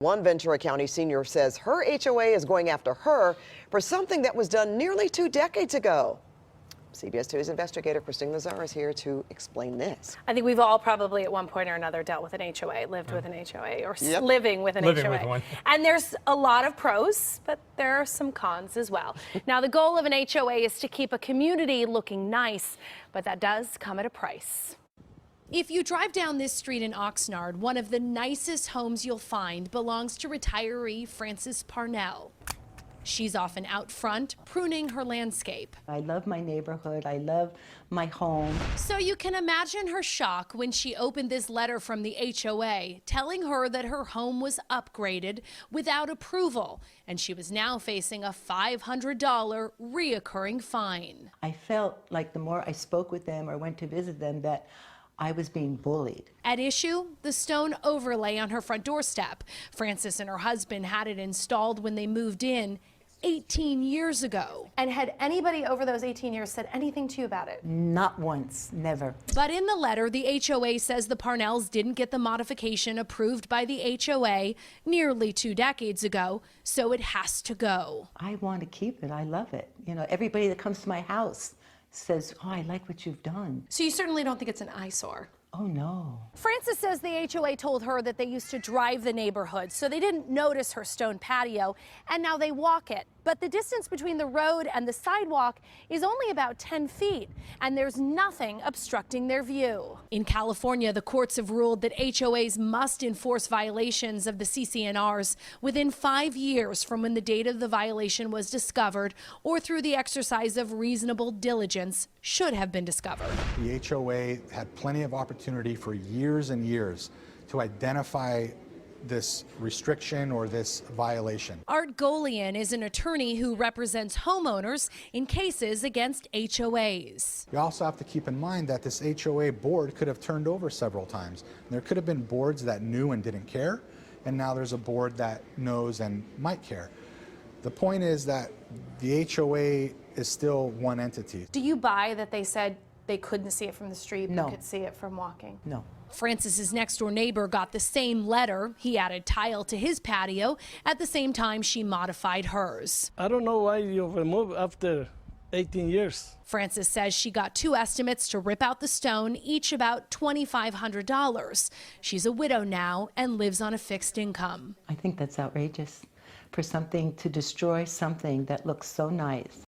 One Ventura County senior says her HOA is going after her for something that was done nearly 2 decades ago. CBS 2's investigator Christine Lazar is here to explain this. I think we've all probably at one point or another dealt with an HOA, lived with an HOA, or living with an HOA. With one. And there's a lot of pros, but there are some cons as well. Now, the goal of an HOA is to keep a community looking nice, but that does come at a price. If you drive down this street in Oxnard, one of the nicest homes you'll find belongs to retiree Frances Parnell. She's often out front, pruning her landscape. I love my neighborhood. I love my home. So you can imagine her shock when she opened this letter from the HOA telling her that her home was upgraded without approval, and she was now facing a $500 reoccurring fine. I felt like the more I spoke with them or went to visit them that I was being bullied. At issue, the stone overlay on her front doorstep. Frances and her husband had it installed when they moved in 18 years ago. And had anybody over those 18 years said anything to you about it? Not once, never. But in the letter, the HOA says the Parnells didn't get the modification approved by the HOA nearly 2 decades ago, so it has to go. I want to keep it. I love it. You know, everybody that comes to my house says, oh, I like what you've done. So you certainly don't think it's an eyesore? Oh, no. Frances says the HOA told her that they used to drive the neighborhood, so they didn't notice her stone patio, and now they walk it. But the distance between the road and the sidewalk is only about 10 feet, and there's nothing obstructing their view. In California, the courts have ruled that HOAs must enforce violations of the CC&Rs within 5 years from when the date of the violation was discovered or through the exercise of reasonable diligence should have been discovered. The HOA had plenty of opportunity for years and years to identify this restriction or this violation. Art Golian is an attorney who represents homeowners in cases against HOAs. You also have to keep in mind that this HOA board could have turned over several times. There could have been boards that knew and didn't care, and now there's a board that knows and might care. The point is that the HOA is still one entity. Do you buy that they said they couldn't see it from the street, No. but could see it from walking? No. Francis's next-door neighbor got the same letter. He added tile to his patio at the same time she modified hers. I don't know why you removed after 18 years. Frances says she got 2 estimates to rip out the stone, each about $2,500. She's a widow now and lives on a fixed income. I think that's outrageous for something to destroy something that looks so nice.